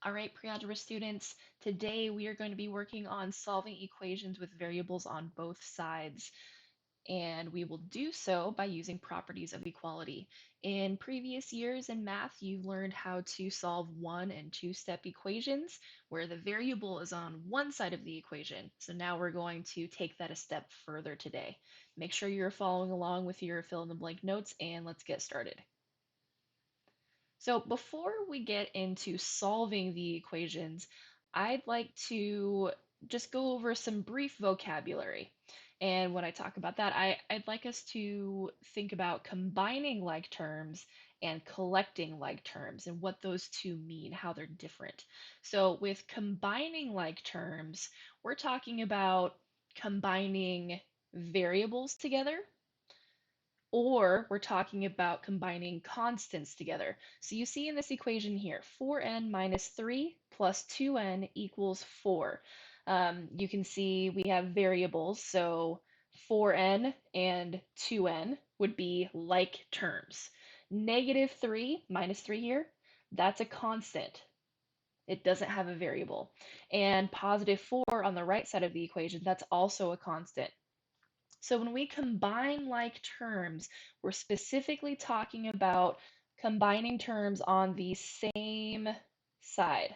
All right, pre-algebra students, today we are going to be working on solving equations with variables on both sides, and we will do so by using properties of equality. In previous years in math, you've learned how to solve one and two-step equations where the variable is on one side of the equation. So now we're going to take that a step further today. Make sure you're following along with your fill-in-the-blank notes, and let's get started. So before we get into solving the equations, I'd like to just go over some brief vocabulary. And when I talk about that, I'd like us to think about combining like terms and collecting like terms and what those two mean, how they're different. So with combining like terms, we're talking about combining variables together, or we're talking about combining constants together. So you see in this equation here, 4n minus 3 plus 2n equals 4. You can see we have variables, so 4n and 2n would be like terms. Negative 3 minus 3 here, that's a constant. It doesn't have a variable. And positive 4 on the right side of the equation, that's also a constant. So when we combine like terms, we're specifically talking about combining terms on the same side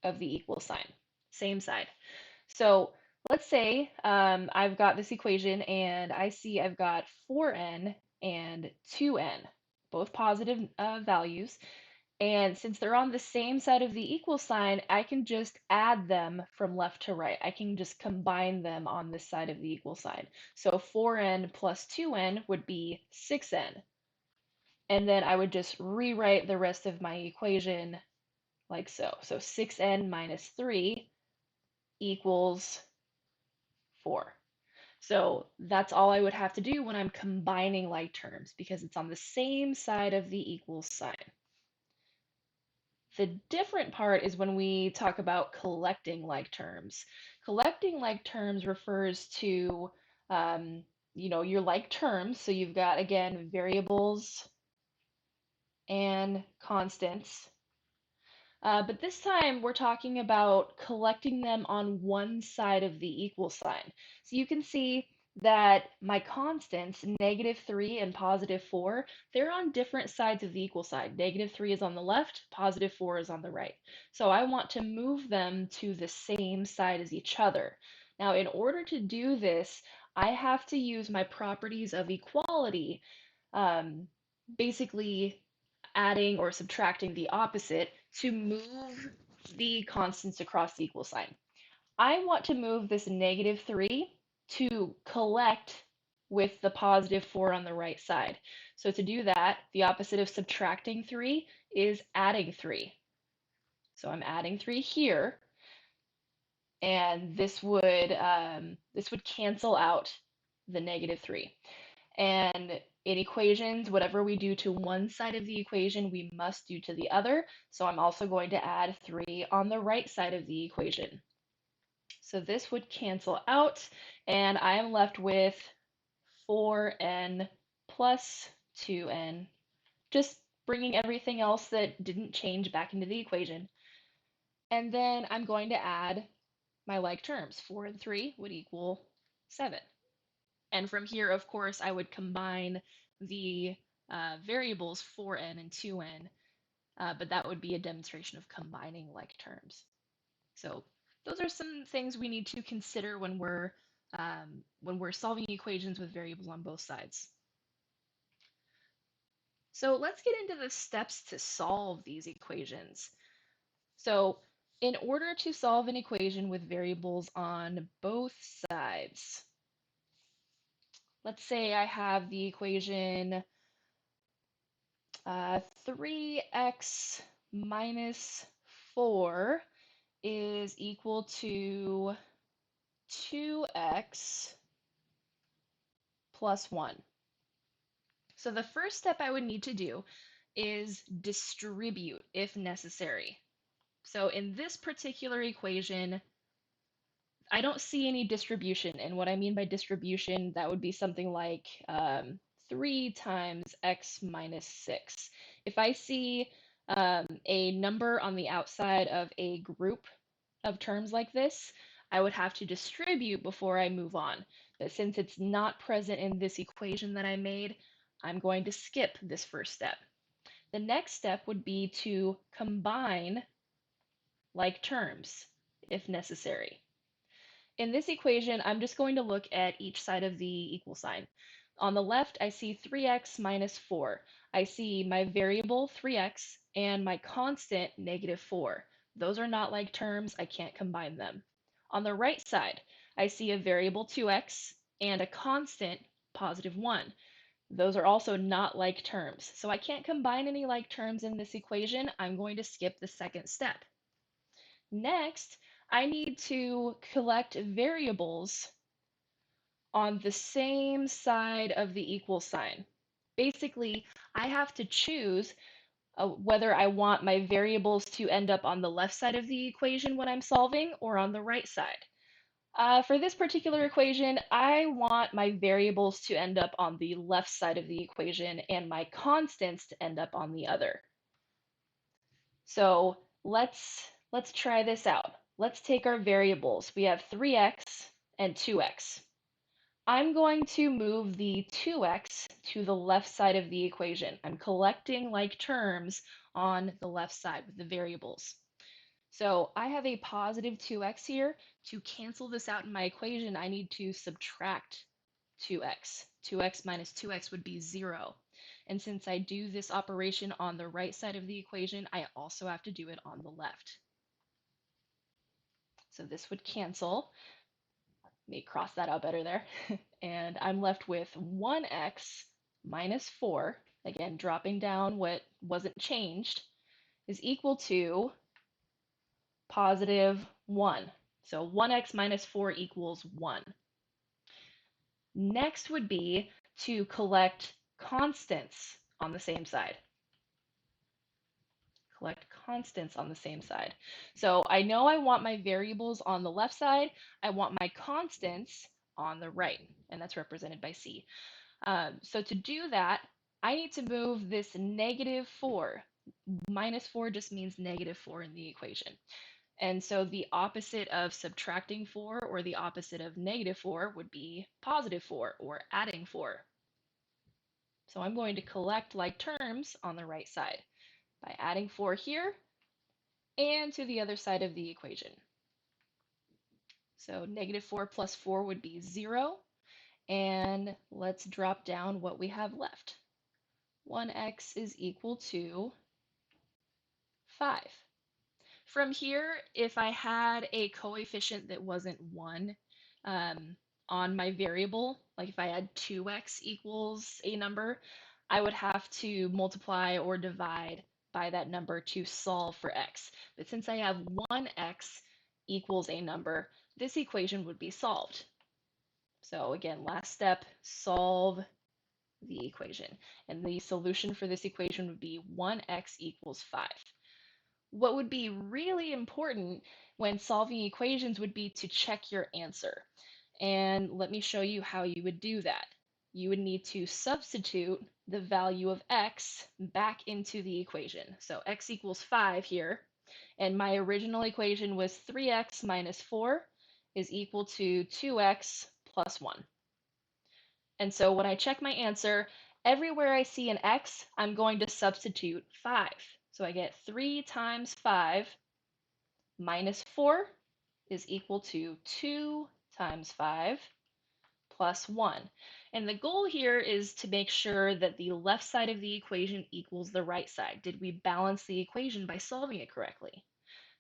of the equal sign, same side. So let's say I've got this equation and I see I've got 4n and 2n, both positive values. And since they're on the same side of the equal sign, I can just add them from left to right. I can just combine them on this side of the equal sign. So 4n plus 2n would be 6n. And then I would just rewrite the rest of my equation like so. So 6n minus 3 equals 4. So that's all I would have to do when I'm combining like terms because it's on the same side of the equal sign. The different part is when we talk about collecting like terms. Collecting like terms refers to, your like terms. So you've got, again, variables and constants. But this time we're talking about collecting them on one side of the equal sign. So you can see that my constants, negative 3 and positive 4, they're on different sides of the equal sign. Negative 3 is on the left, positive 4 is on the right. So I want to move them to the same side as each other. Now, in order to do this, I have to use my properties of equality, um, basically adding or subtracting the opposite to move the constants across the equal sign. I want to move this negative 3 to collect with the positive 4 on the right side. So to do that, the opposite of subtracting 3 is adding 3. So I'm adding 3 here, and this would cancel out the negative 3. And in equations, whatever we do to one side of the equation, we must do to the other. So I'm also going to add 3 on the right side of the equation. So this would cancel out, and I am left with 4n plus 2n, just bringing everything else that didn't change back into the equation. And then I'm going to add my like terms. 4 and 3 would equal 7. And from here, of course, I would combine the variables 4n and 2n, but that would be a demonstration of combining like terms. So those are some things we need to consider when we're solving equations with variables on both sides. So let's get into the steps to solve these equations. So in order to solve an equation with variables on both sides, let's say I have the equation 3x minus 4 is equal to 2x plus 1. So the first step I would need to do is distribute if necessary. So in this particular equation, I don't see any distribution. And what I mean by distribution, that would be something like 3 times x minus 6. If I see a number on the outside of a group of terms like this, I would have to distribute before I move on. But since it's not present in this equation that I made, I'm going to skip this first step. The next step would be to combine like terms if necessary. In this equation, I'm just going to look at each side of the equal sign. On the left, I see 3x minus 4. I see my variable 3x and my constant negative 4. Those are not like terms, I can't combine them. On the right side, I see a variable 2x and a constant positive 1. Those are also not like terms, so I can't combine any like terms in this equation. I'm going to skip the second step. Next, I need to collect variables on the same side of the equal sign. Basically, I have to choose whether I want my variables to end up on the left side of the equation when I'm solving or on the right side. For this particular equation, I want my variables to end up on the left side of the equation and my constants to end up on the other. So let's try this out. Let's take our variables. We have 3x and 2x. I'm going to move the 2x to the left side of the equation. I'm collecting like terms on the left side with the variables. So I have a positive 2x here. To cancel this out in my equation, I need to subtract 2x. 2x minus 2x would be 0. And since I do this operation on the right side of the equation, I also have to do it on the left. So this would cancel. Let me cross that out better there. And I'm left with 1x minus 4, again, dropping down what wasn't changed, is equal to positive 1. So 1x minus 4 equals 1. Next would be to collect constants on the same side. Collect constants on the same side. So I know I want my variables on the left side. I want my constants on the right, and that's represented by C. So to do that, I need to move this negative 4. Minus 4 just means negative 4 in the equation. And so the opposite of subtracting 4 or the opposite of negative 4 would be positive 4 or adding 4. So I'm going to collect like terms on the right side by adding 4 here and to the other side of the equation. So negative 4 plus 4 would be 0. And let's drop down what we have left. 1x is equal to 5. From here, if I had a coefficient that wasn't 1 on my variable, like if I had 2x equals a number, I would have to multiply or divide by that number to solve for x. But since I have 1x equals a number, this equation would be solved. So again, last step, solve the equation. And the solution for this equation would be 1x equals 5. What would be really important when solving equations would be to check your answer. And let me show you how you would do that. You would need to substitute the value of x back into the equation. So x equals 5 here, and my original equation was 3x minus 4 is equal to 2x plus 1. And so when I check my answer, everywhere I see an x, I'm going to substitute 5. So I get 3 times 5 minus 4 is equal to 2 times 5 plus 1. And the goal here is to make sure that the left side of the equation equals the right side. Did we balance the equation by solving it correctly?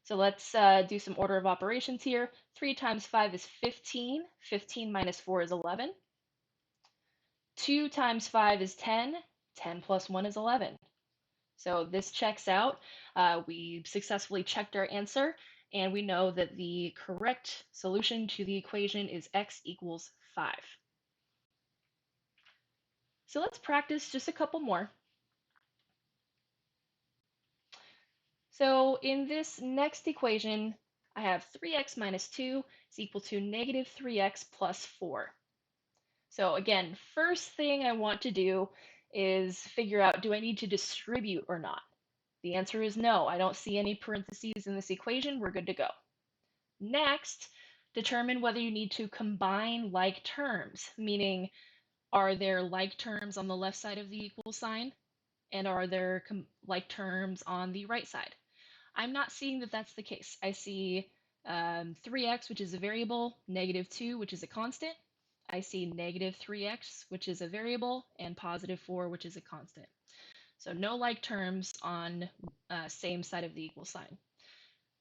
So let's do some order of operations here. 3 times 5 is 15. 15 minus 4 is 11. 2 times 5 is 10. 10 plus 1 is 11. So this checks out. We successfully checked our answer, and we know that the correct solution to the equation is x equals 5. So let's practice just a couple more. So in this next equation, I have 3x minus 2 is equal to negative 3x plus 4. So again, first thing I want to do is figure out, do I need to distribute or not? The answer is no. I don't see any parentheses in this equation. We're good to go. Next, determine whether you need to combine like terms, meaning are there like terms on the left side of the equal sign? And are there like terms on the right side? I'm not seeing that that's the case. I see 3x, which is a variable, negative 2, which is a constant. I see negative 3x, which is a variable, and positive 4, which is a constant. So no like terms on same side of the equal sign.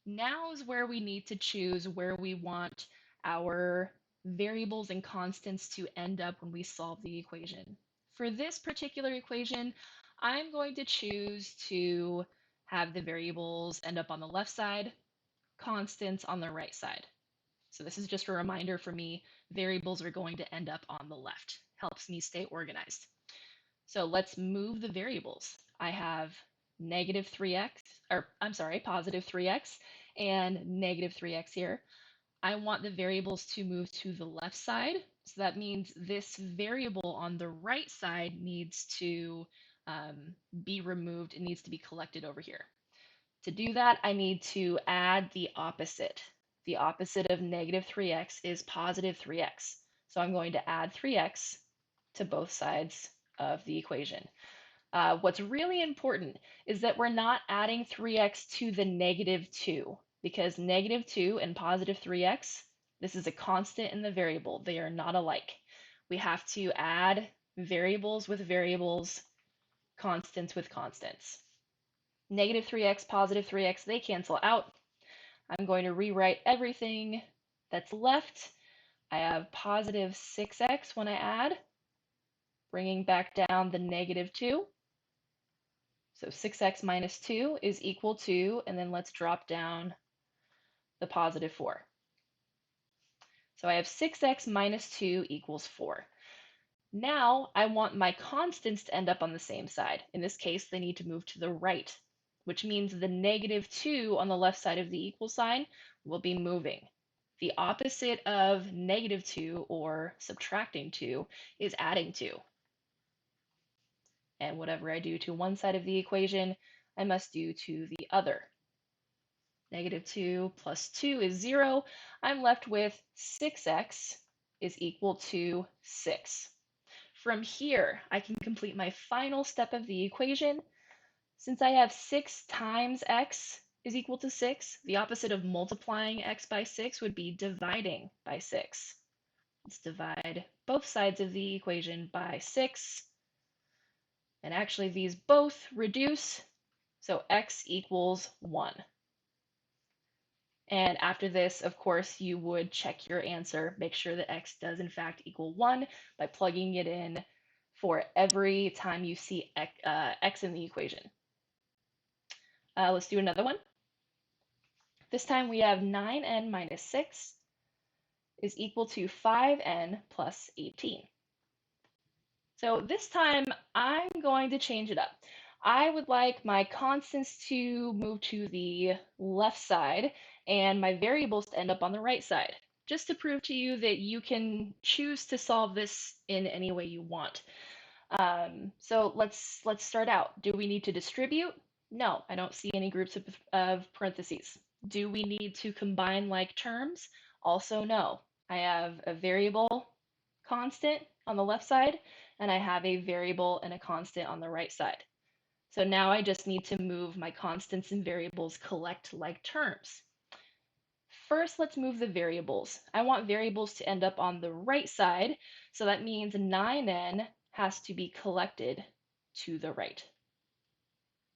Now is where we need to choose where we want our variables and constants to end up when we solve the equation. For this particular equation, I'm going to choose to have the variables end up on the left side, constants on the right side. So this is just a reminder for me, variables are going to end up on the left. Helps me stay organized. So let's move the variables. I have negative 3x, or I'm sorry, positive 3x and negative 3x here. I want the variables to move to the left side. So that means this variable on the right side needs to be removed. It needs to be collected over here. To do that, I need to add the opposite. The opposite of negative 3x is positive 3x. So I'm going to add 3x to both sides of the equation. What's really important is that we're not adding 3x to the negative 2 because negative 2 and positive 3x, this is a constant in the variable. They are not alike. We have to add variables with variables, constants with constants. Negative 3x, positive 3x, they cancel out. I'm going to rewrite everything that's left. I have positive 6x when I add, bringing back down the negative 2. So 6x minus 2 is equal to, and then let's drop down the positive 4. So I have 6x minus 2 equals 4. Now I want my constants to end up on the same side. In this case, they need to move to the right, which means the negative 2 on the left side of the equal sign will be moving. The opposite of negative 2 or subtracting 2 is adding 2. And whatever I do to one side of the equation, I must do to the other. Negative 2 plus 2 is 0. I'm left with 6x is equal to 6. From here, I can complete my final step of the equation. Since I have 6 times x is equal to 6, the opposite of multiplying x by 6 would be dividing by 6. Let's divide both sides of the equation by 6. And actually, these both reduce, so x equals 1. And after this, of course, you would check your answer, make sure that x does in fact equal 1 by plugging it in for every time you see x in the equation. Let's do another one. This time we have 9n minus 6 is equal to 5n plus 18. So this time I'm going to change it up. I would like my constants to move to the left side and my variables to end up on the right side, just to prove to you that you can choose to solve this in any way you want. So let's start out. Do we need to distribute? No, I don't see any groups of parentheses. Do we need to combine like terms? Also no. I have a variable constant on the left side, and I have a variable and a constant on the right side. So now I just need to move my constants and variables collect like terms. First, let's move the variables. I want variables to end up on the right side, so that means 9n has to be collected to the right.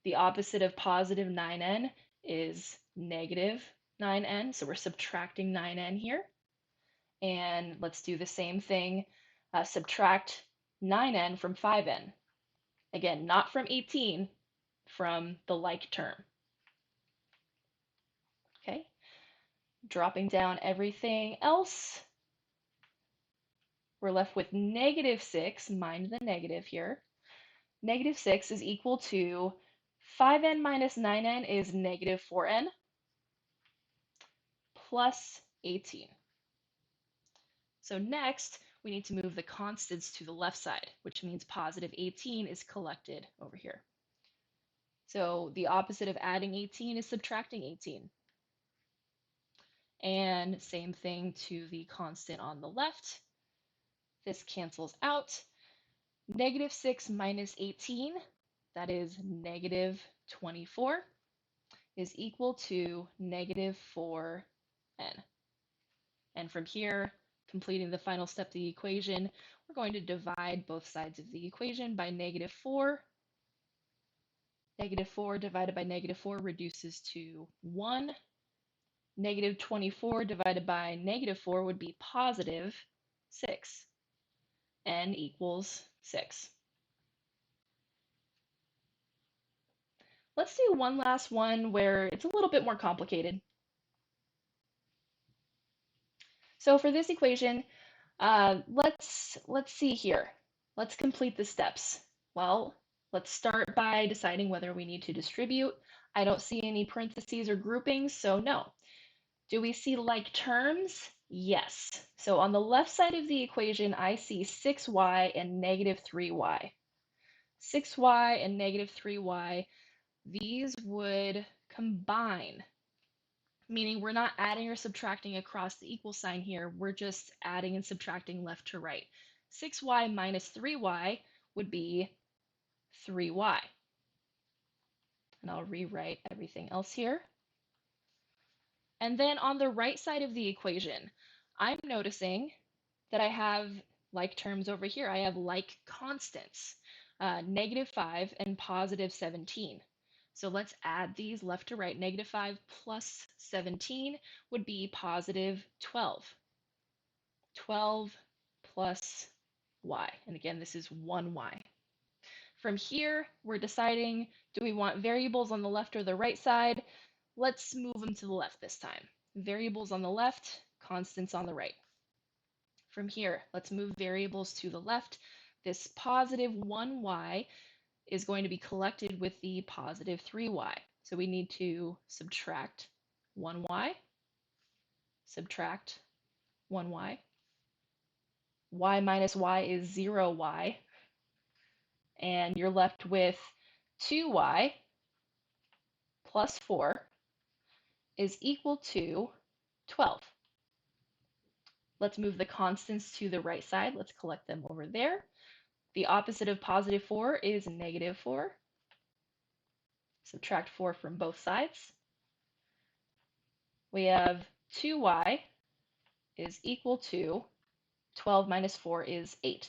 The opposite of positive 9n is negative 9n, so we're subtracting 9n here. And let's do the same thing, subtract 9n from 5n. Again, not from 18, from the like term. Okay, dropping down everything else, we're left with negative 6, mind the negative here. Negative 6 is equal to 5n minus 9n is negative 4n plus 18. So next, we need to move the constants to the left side, which means positive 18 is collected over here. So the opposite of adding 18 is subtracting 18. And same thing to the constant on the left. This cancels out. Negative 6 minus 18, that is negative 24, is equal to negative 4n. And from here, completing the final step of the equation, we're going to divide both sides of the equation by negative 4. Negative 4 divided by negative 4 reduces to 1. Negative 24 divided by negative 4 would be positive 6. N equals 6. Let's do one last one where it's a little bit more complicated. So for this equation, let's see here. Let's complete the steps. Well, let's start by deciding whether we need to distribute. I don't see any parentheses or groupings, so no. Do we see like terms? Yes. So on the left side of the equation, I see 6y and negative 3y. 6y and negative 3y, these would combine, meaning we're not adding or subtracting across the equal sign here. We're just adding and subtracting left to right. 6y minus 3y would be 3y. And I'll rewrite everything else here. And then on the right side of the equation, I'm noticing that I have like terms over here. I have like constants, negative 5 and positive 17. So let's add these left to right. Negative 5 plus 17 would be positive 12. 12 plus y. And again, this is 1y. From here, we're deciding, do we want variables on the left or the right side? Let's move them to the left this time. Variables on the left, constants on the right. From here, let's move variables to the left. This positive 1y is going to be collected with the positive 3y. So we need to subtract 1y, subtract 1y. Y minus y is 0y. And you're left with 2y plus 4 is equal to 12. Let's move the constants to the right side. Let's collect them over there. The opposite of positive 4 is negative 4. Subtract 4 from both sides. We have 2y is equal to 12 minus 4 is 8.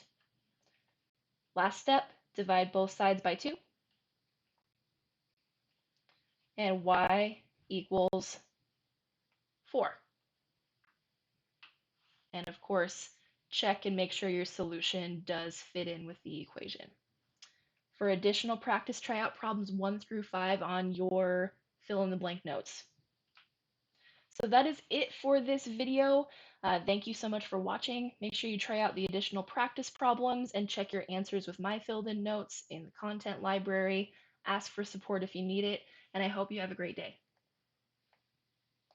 Last step, divide both sides by 2. And y equals 4. And of course, check and make sure your solution does fit in with the equation. For additional practice, try out problems 1 through 5 on your fill-in-the-blank notes. So that is it for this video. Thank you so much for watching. Make sure you try out the additional practice problems and check your answers with my filled-in notes in the content library. Ask for support if you need it, and I hope you have a great day.